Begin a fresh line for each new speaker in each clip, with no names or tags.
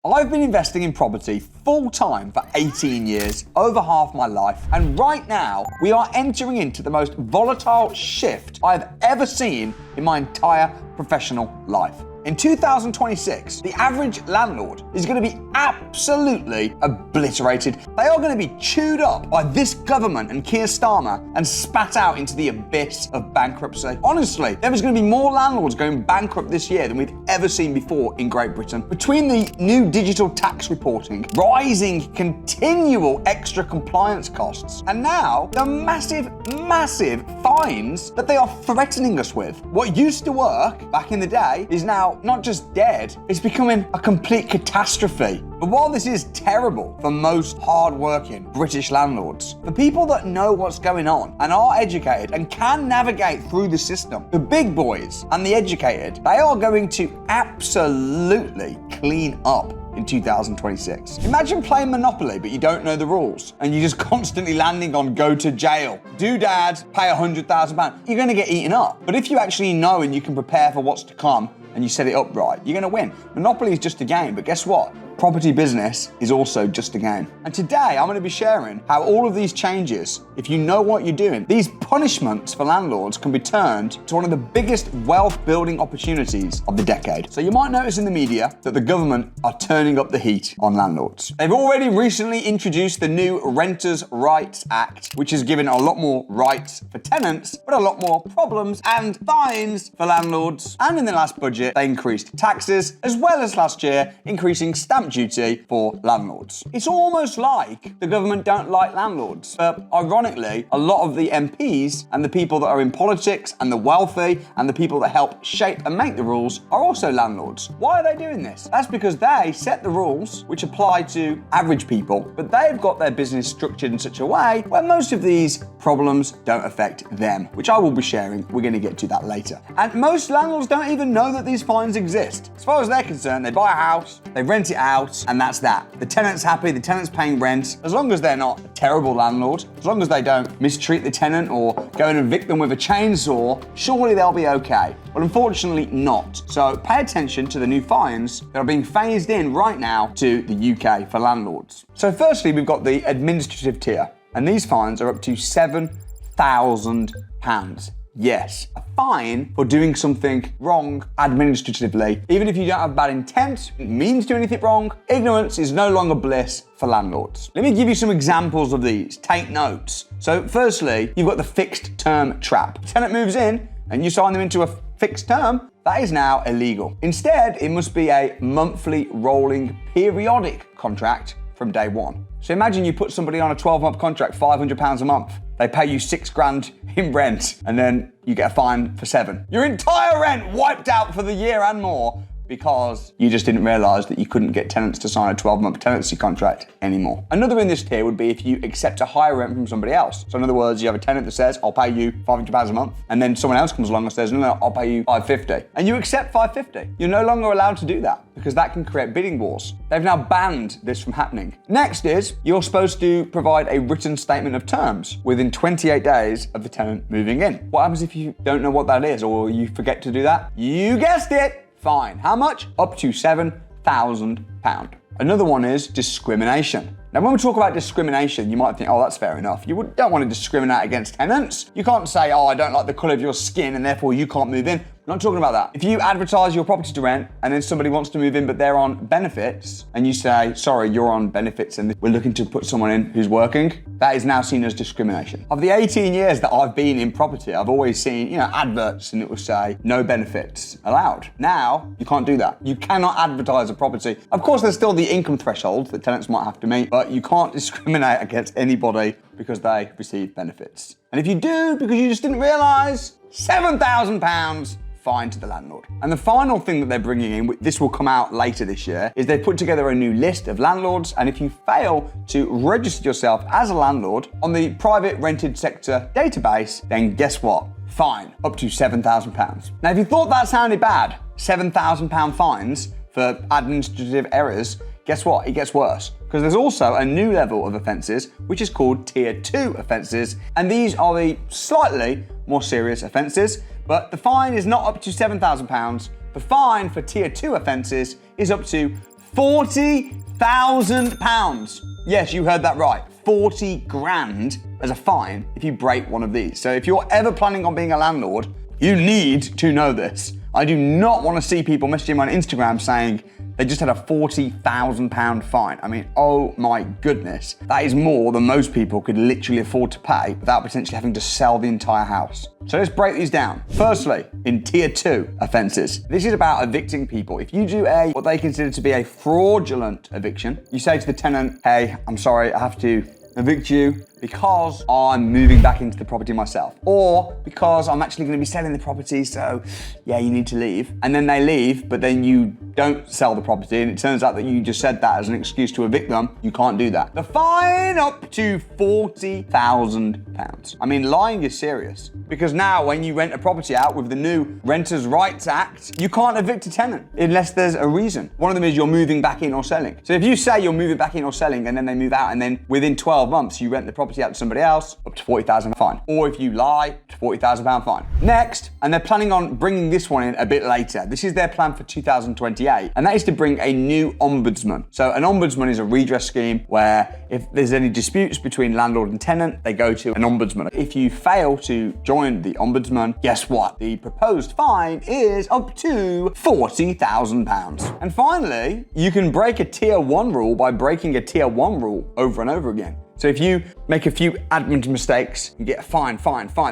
I've been investing in property full-time for 18 years, over half my life, and right now we are entering into the most volatile shift I've ever seen in my entire professional life. In 2026, the average landlord is going to be absolutely obliterated. They are going to be chewed up by this government and Keir Starmer and spat out into the abyss of bankruptcy. Honestly, there is going to be more landlords going bankrupt this year than we've ever seen before in Great Britain. Between the new digital tax reporting, rising continual extra compliance costs, and now the massive fines that they are threatening us with. What used to work back in the day is now not just dead, it's becoming a complete catastrophe. But while this is terrible for most hard-working British landlords, the people that know what's going on and are educated and can navigate through the system, the big boys and the educated, they are going to absolutely clean up in 2026. Imagine playing Monopoly, but you don't know the rules, and you're just constantly landing on go to jail, do dad, pay £100,000. You're gonna get eaten up. But if you actually know and you can prepare for what's to come, and you set it up right, you're gonna win. Monopoly is just a game, but guess what? Property business is also just a game. And today I'm going to be sharing how all of these changes, if you know what you're doing, these punishments for landlords can be turned to one of the biggest wealth building opportunities of the decade. So you might notice in the media that the government are turning up the heat on landlords. They've already recently introduced the new Renters' Rights Act, which has given a lot more rights for tenants, but a lot more problems and fines for landlords. And in the last budget, they increased taxes, as well as last year increasing stamp duty for landlords. It's almost like the government don't like landlords, but ironically, a lot of the MPs and the people that are in politics and the wealthy and the people that help shape and make the rules are also landlords. Why are they doing this? That's because they set the rules which apply to average people, but they've got their business structured in such a way where most of these problems don't affect them, which I will be sharing. We're going to get to that later. And most landlords don't even know that these fines exist. As far as they're concerned, they buy a house, they rent it out, and that's that. The tenant's happy, the tenant's paying rent, as long as they're not a terrible landlord, as long as they don't mistreat the tenant or go and evict them with a chainsaw, surely they'll be okay. But unfortunately not. So pay attention to the new fines that are being phased in right now to the UK for landlords. So firstly, we've got the administrative tier, and these fines are up to £7,000. Yes, a fine for doing something wrong administratively. Even if you don't have bad intent, it means do anything wrong, ignorance is no longer bliss for landlords. Let me give you some examples of these. Take notes. So firstly, you've got the fixed term trap. Tenant moves in and you sign them into a fixed term, that is now illegal. Instead, it must be a monthly rolling periodic contract from day one. So imagine you put somebody on a 12-month contract, £500 a month. They pay you £6,000 in rent, and then you get a fine for £7,000. Your entire rent wiped out for the year and more because you just didn't realise that you couldn't get tenants to sign a 12-month tenancy contract anymore. Another in this tier would be if you accept a higher rent from somebody else. So in other words, you have a tenant that says, I'll pay you £500 a month, and then someone else comes along and says, no, I'll pay you $550. And you accept $550. You're no longer allowed to do that because that can create bidding wars. They've now banned this from happening. Next is, you're supposed to provide a written statement of terms within 28 days of the tenant moving in. What happens if you don't know what that is or you forget to do that? You guessed it! Fine. How much? Up to £7,000. Another one is discrimination. Now, when we talk about discrimination, you might think, oh, that's fair enough. You don't want to discriminate against tenants. You can't say, oh, I don't like the colour of your skin and therefore you can't move in. I'm not talking about that. If you advertise your property to rent and then somebody wants to move in but they're on benefits and you say, sorry, you're on benefits and we're looking to put someone in who's working, that is now seen as discrimination. Of the 18 years that I've been in property, I've always seen, adverts and it will say no benefits allowed. Now, you can't do that. You cannot advertise a property. Of course, there's still the income threshold that tenants might have to meet, but you can't discriminate against anybody because they receive benefits. And if you do, because you just didn't realise, £7,000 fine to the landlord. And the final thing that they're bringing in, this will come out later this year, is they've put together a new list of landlords, and if you fail to register yourself as a landlord on the private rented sector database, then guess what? Fine, up to £7,000. Now, if you thought that sounded bad, £7,000 fines for administrative errors, guess what? It gets worse. Because there's also a new level of offences, which is called Tier 2 offences, and these are the slightly more serious offences, but the fine is not up to £7,000. The fine for Tier 2 offences is up to £40,000. Yes, you heard that right. 40 grand as a fine if you break one of these. So if you're ever planning on being a landlord, you need to know this. I do not want to see people messaging me on Instagram saying they just had a £40,000 fine. I mean, oh my goodness. That is more than most people could literally afford to pay without potentially having to sell the entire house. So let's break these down. Firstly, in tier 2 offences. This is about evicting people. If you do what they consider to be a fraudulent eviction, you say to the tenant, hey, I'm sorry, I have to evict you because I'm moving back into the property myself, or because I'm actually going to be selling the property, so yeah, you need to leave. And then they leave, but then you don't sell the property, and it turns out that you just said that as an excuse to evict them. You can't do that. The fine up to £40,000. I mean, lying is serious, because now when you rent a property out with the new Renters' Rights Act, you can't evict a tenant unless there's a reason. One of them is you're moving back in or selling. So if you say you're moving back in or selling, and then they move out, and then within 12 months you rent the property out to somebody else, up to £40,000 fine. Or if you lie, to £40,000 fine. Next, and they're planning on bringing this one in a bit later. This is their plan for 2028, and that is to bring a new ombudsman. So an ombudsman is a redress scheme where if there's any disputes between landlord and tenant, they go to an ombudsman. If you fail to join the ombudsman, guess what? The proposed fine is up to £40,000. And finally, you can break a tier 1 rule by breaking a tier 1 rule over and over again. So if you make a few admin mistakes, you get a fine,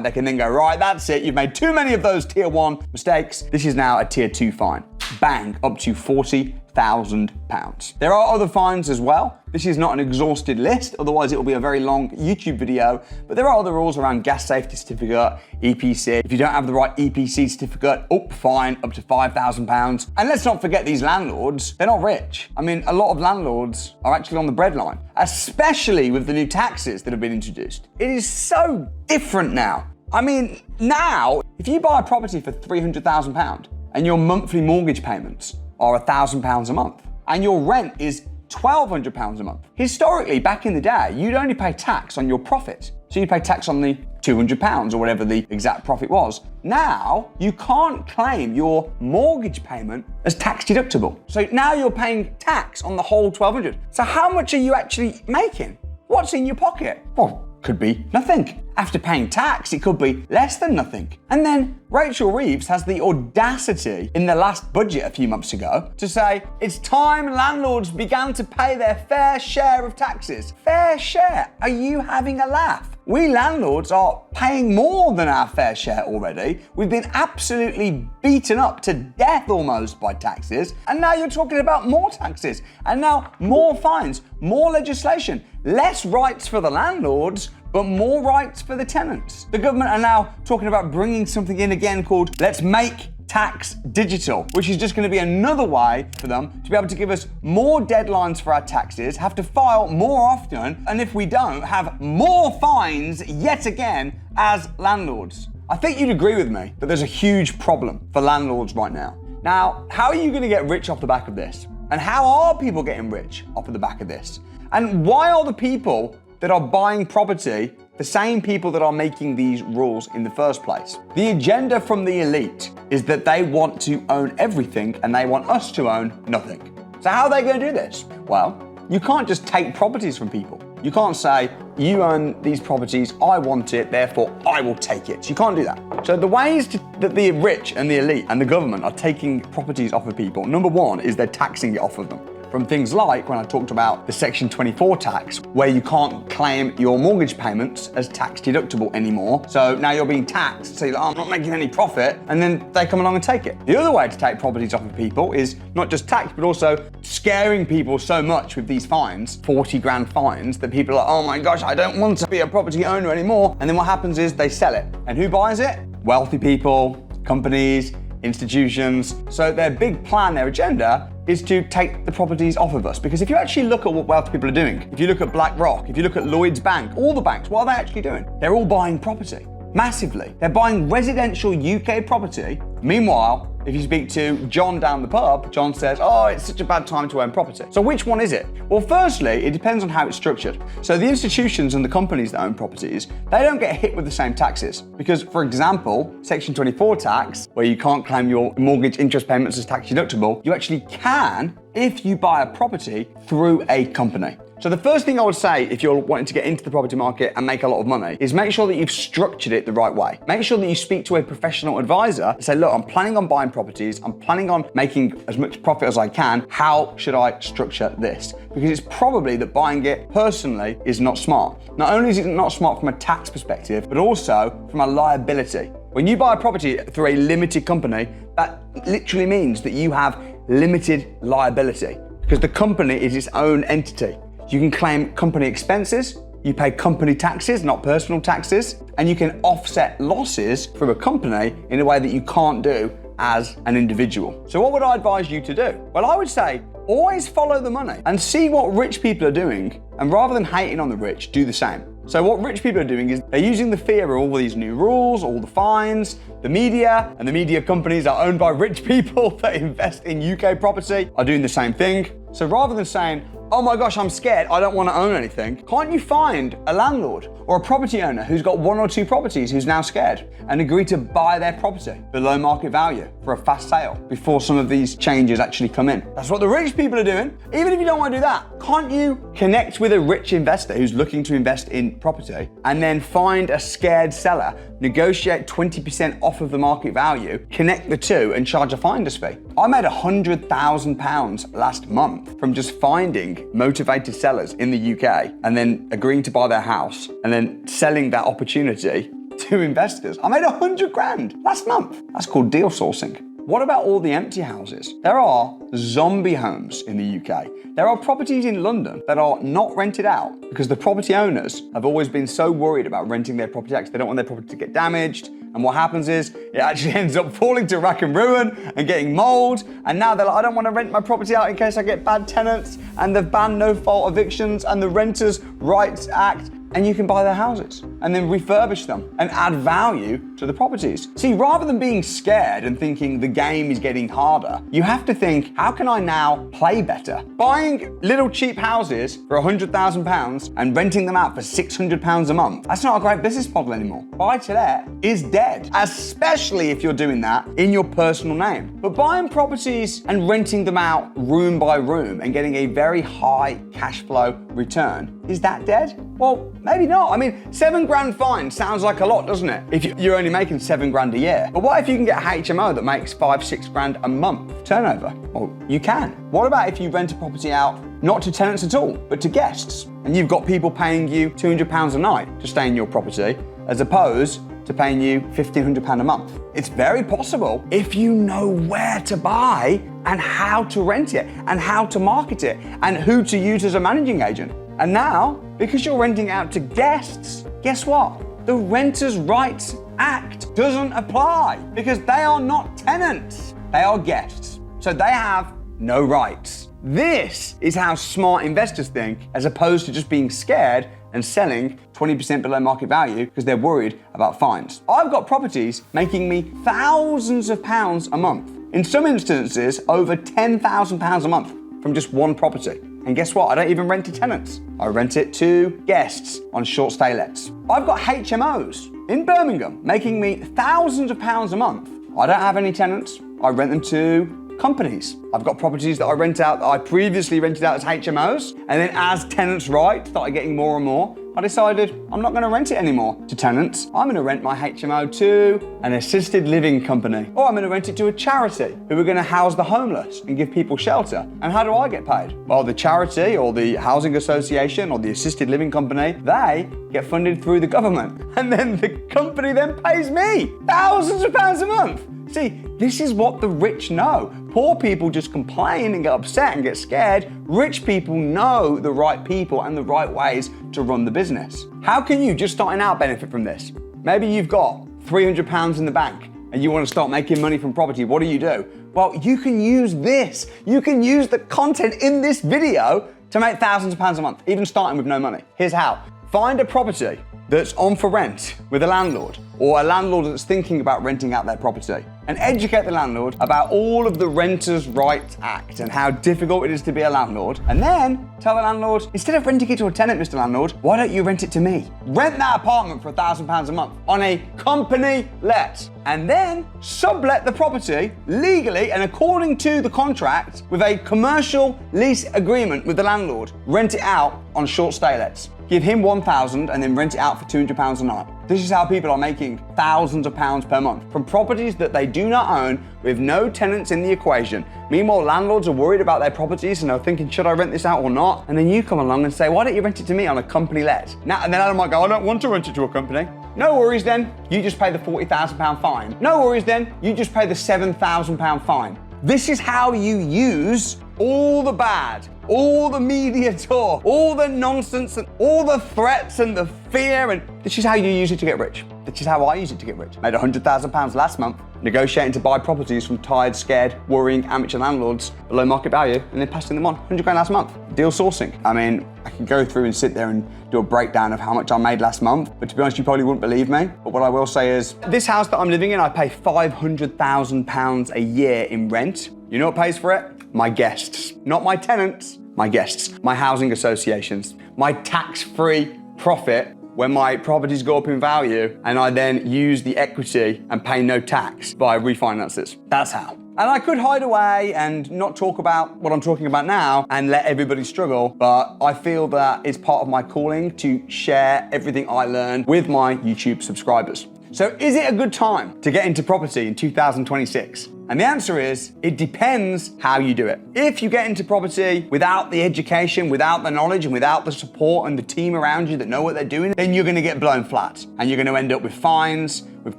they can then go, right, that's it. You've made too many of those tier 1 mistakes. This is now a tier 2 fine. Bang, up to £40,000. There are other fines as well. This is not an exhausted list, otherwise it will be a very long YouTube video, but there are other rules around gas safety certificate, EPC. If you don't have the right EPC certificate, fine, up to £5,000. And let's not forget these landlords, they're not rich. I mean, a lot of landlords are actually on the breadline, especially with the new taxes that have been introduced. It is so different now. I mean, now, if you buy a property for £300,000 and your monthly mortgage payments are £1,000 a month, and your rent is £1,200 a month. Historically, back in the day, you'd only pay tax on your profit. So you'd pay tax on the £200 or whatever the exact profit was. Now, you can't claim your mortgage payment as tax deductible. So now you're paying tax on the whole £1,200. So how much are you actually making? What's in your pocket? Well, could be nothing. After paying tax, it could be less than nothing. And then Rachel Reeves has the audacity in the last budget a few months ago to say, it's time landlords began to pay their fair share of taxes. Fair share? Are you having a laugh? We landlords are paying more than our fair share already. We've been absolutely beaten up to death almost by taxes. And now you're talking about more taxes. And now more fines, more legislation, less rights for the landlords, but more rights for the tenants. The government are now talking about bringing something in again called Let's Make Tax Digital, which is just going to be another way for them to be able to give us more deadlines for our taxes, have to file more often, and if we don't, have more fines yet again as landlords. I think you'd agree with me that there's a huge problem for landlords right now. Now, how are you going to get rich off the back of this? And how are people getting rich off of the back of this? And why are the people that are buying property the same people that are making these rules in the first place? The agenda from the elite is that they want to own everything and they want us to own nothing. So how are they going to do this? Well, you can't just take properties from people. You can't say, you own these properties, I want it, therefore I will take it. You can't do that. So the ways that the rich and the elite and the government are taking properties off of people, number one is they're taxing it off of them. From things like when I talked about the Section 24 tax, where you can't claim your mortgage payments as tax deductible anymore. So now you're being taxed, so you're like, oh, I'm not making any profit, and then they come along and take it. The other way to take properties off of people is not just tax, but also scaring people so much with these fines, 40 grand fines, that people are like, oh my gosh, I don't want to be a property owner anymore. And then what happens is they sell it. And who buys it? Wealthy people, companies, institutions. So their big plan, their agenda is to take the properties off of us. Because if you actually look at what wealthy people are doing, if you look at BlackRock, if you look at Lloyd's Bank, all the banks, what are they actually doing? They're all buying property. massively. They're buying residential UK property. Meanwhile, if you speak to John down the pub, John says, oh, it's such a bad time to own property. So which one is it? Well, firstly, it depends on how it's structured. So the institutions and the companies that own properties, they don't get hit with the same taxes. Because, for example, Section 24 tax, where you can't claim your mortgage interest payments as tax deductible, you actually can if you buy a property through a company. So the first thing I would say if you're wanting to get into the property market and make a lot of money is make sure that you've structured it the right way. Make sure that you speak to a professional advisor and say, look, I'm planning on buying properties. I'm planning on making as much profit as I can. How should I structure this? Because it's probably that buying it personally is not smart. Not only is it not smart from a tax perspective, but also from a liability. When you buy a property through a limited company, that literally means that you have limited liability because the company is its own entity. You can claim company expenses, you pay company taxes, not personal taxes, and you can offset losses from a company in a way that you can't do as an individual. So what would I advise you to do? Well, I would say always follow the money and see what rich people are doing, and rather than hating on the rich, do the same. So what rich people are doing is they're using the fear of all these new rules, all the fines, the media, and the media companies are owned by rich people that invest in UK property are doing the same thing. So rather than saying, oh my gosh, I'm scared, I don't want to own anything, can't you find a landlord or a property owner who's got 1 or 2 properties who's now scared and agree to buy their property below market value for a fast sale before some of these changes actually come in? That's what the rich people are doing. Even if you don't want to do that, can't you connect with a rich investor who's looking to invest in property and then find a scared seller, negotiate 20% off of the market value, connect the two and charge a finder's fee? I made £100,000 last month from just finding motivated sellers in the UK and then agreeing to buy their house and then selling that opportunity to investors. I made 100 grand last month. That's called deal sourcing. What about all the empty houses? There are zombie homes in the UK. There are properties in London that are not rented out because the property owners have always been so worried about renting their property out because they don't want their property to get damaged. And what happens is it actually ends up falling to rack and ruin and getting mold. And now they're like, I don't want to rent my property out in case I get bad tenants. And they've banned no-fault evictions and the Renters' Rights Act. And you can buy their houses and then refurbish them and add value to the properties. See, rather than being scared and thinking the game is getting harder, you have to think, how can I now play better? Buying little cheap houses for £100,000 and renting them out for £600 a month, that's not a great business model anymore. Buy-to-let is dead, especially if you're doing that in your personal name. But buying properties and renting them out room by room and getting a very high cash flow return, is that dead? Well, maybe not. I mean, £7 grand fine sounds like a lot, doesn't it? If you're only making £7 grand a year. But what if you can get a HMO that makes £5-6 grand a month turnover? Well, you can. What about if you rent a property out not to tenants at all, but to guests? And you've got people paying you £200 a night to stay in your property, as opposed to paying you £1,500 a month. It's very possible if you know where to buy and how to rent it and how to market it and who to use as a managing agent. And now, because you're renting out to guests, guess what? The Renters' Rights Act doesn't apply because they are not tenants. They are guests. So they have no rights. This is how smart investors think, as opposed to just being scared and selling 20% below market value because they're worried about fines. I've got properties making me thousands of pounds a month. In some instances, over £10,000 a month from just one property. And guess what? I don't even rent to tenants. I rent it to guests on short stay lets. I've got HMOs in Birmingham making me thousands of pounds a month. I don't have any tenants. I rent them to companies. I've got properties that I rent out that I previously rented out as HMOs. And then as tenants' rights started getting more and more, I decided I'm not going to rent it anymore to tenants. I'm going to rent my HMO to an assisted living company. Or I'm going to rent it to a charity who are going to house the homeless and give people shelter. And how do I get paid? Well, the charity or the housing association or the assisted living company, they get funded through the government. And then the company then pays me thousands of pounds a month. See, this is what the rich know. Poor people just complain and get upset and get scared. Rich people know the right people and the right ways to run the business. How can you, just starting out, benefit from this? Maybe you've got £300 in the bank and you want to start making money from property. What do? Well, you can use this. You can use the content in this video to make thousands of pounds a month, even starting with no money. Here's how. Find a property that's on for rent with a landlord, or a landlord that's thinking about renting out their property, and educate the landlord about all of the Renters' Rights Act and how difficult it is to be a landlord, and then tell the landlord, instead of renting it to a tenant, Mr. Landlord, why don't you rent it to me? Rent that apartment for £1,000 a month on a company let, and then sublet the property legally and according to the contract with a commercial lease agreement with the landlord. Rent it out on short stay lets. Give him £1,000 and then rent it out for £200 a night. This is how people are making thousands of pounds per month from properties that they do not own with no tenants in the equation. Meanwhile, landlords are worried about their properties and are thinking, should I rent this out or not? And then you come along and say, why don't you rent it to me on a company let? Now, and then I might go, I don't want to rent it to a company. No worries then, you just pay the £40,000 fine. No worries then, you just pay the £7,000 fine. This is how you use all the bad, all the media talk, all the nonsense and all the threats and the fear, and this is how you use it to get rich. This is how I use it to get rich. Made £100,000 last month, negotiating to buy properties from tired, scared, worrying amateur landlords below market value, and then passing them on. £100 last month. Deal sourcing. I mean, I can go through and sit there and do a breakdown of how much I made last month, but to be honest, you probably wouldn't believe me. But what I will say is, this house that I'm living in, I pay £500,000 a year in rent. You know what pays for it? My guests. Not my tenants, my guests. My housing associations. My tax-free profit when my properties go up in value, and I then use the equity and pay no tax by refinances. That's how. And I could hide away and not talk about what I'm talking about now and let everybody struggle, but I feel that it's part of my calling to share everything I learned with my YouTube subscribers. So is it a good time to get into property in 2026? And the answer is, it depends how you do it. If you get into property without the education, without the knowledge, and without the support and the team around you that know what they're doing, then you're gonna get blown flat. And you're gonna end up with fines, with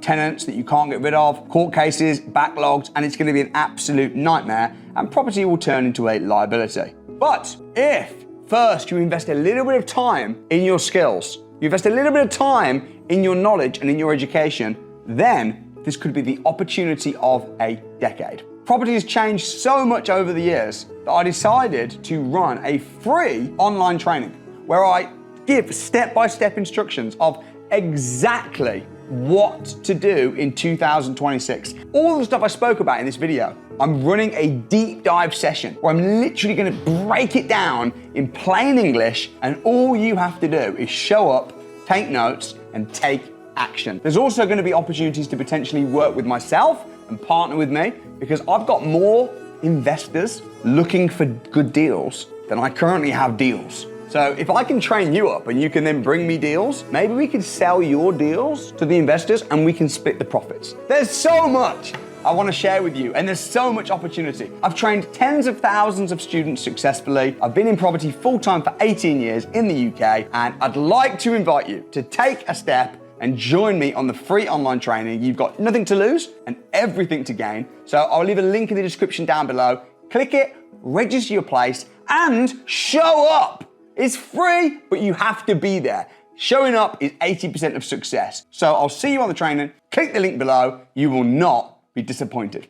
tenants that you can't get rid of, court cases, backlogged, and it's gonna be an absolute nightmare, and property will turn into a liability. But if first you invest a little bit of time in your skills, you invest a little bit of time in your knowledge and in your education, then this could be the opportunity of a decade. Property has changed so much over the years that I decided to run a free online training where I give step-by-step instructions of exactly what to do in 2026. All the stuff I spoke about in this video, I'm running a deep dive session where I'm literally gonna break it down in plain English, and all you have to do is show up, take notes, and take action. There's also going to be opportunities to potentially work with myself and partner with me, because I've got more investors looking for good deals than I currently have deals. So if I can train you up and you can then bring me deals, maybe we can sell your deals to the investors and we can split the profits. There's so much I want to share with you, and there's so much opportunity. I've trained tens of thousands of students successfully. I've been in property full-time for 18 years in the UK, and I'd like to invite you to take a step and join me on the free online training. You've got nothing to lose and everything to gain. So I'll leave a link in the description down below. Click it, register your place, and show up. It's free, but you have to be there. Showing up is 80% of success. So I'll see you on the training. Click the link below. You will not be disappointed.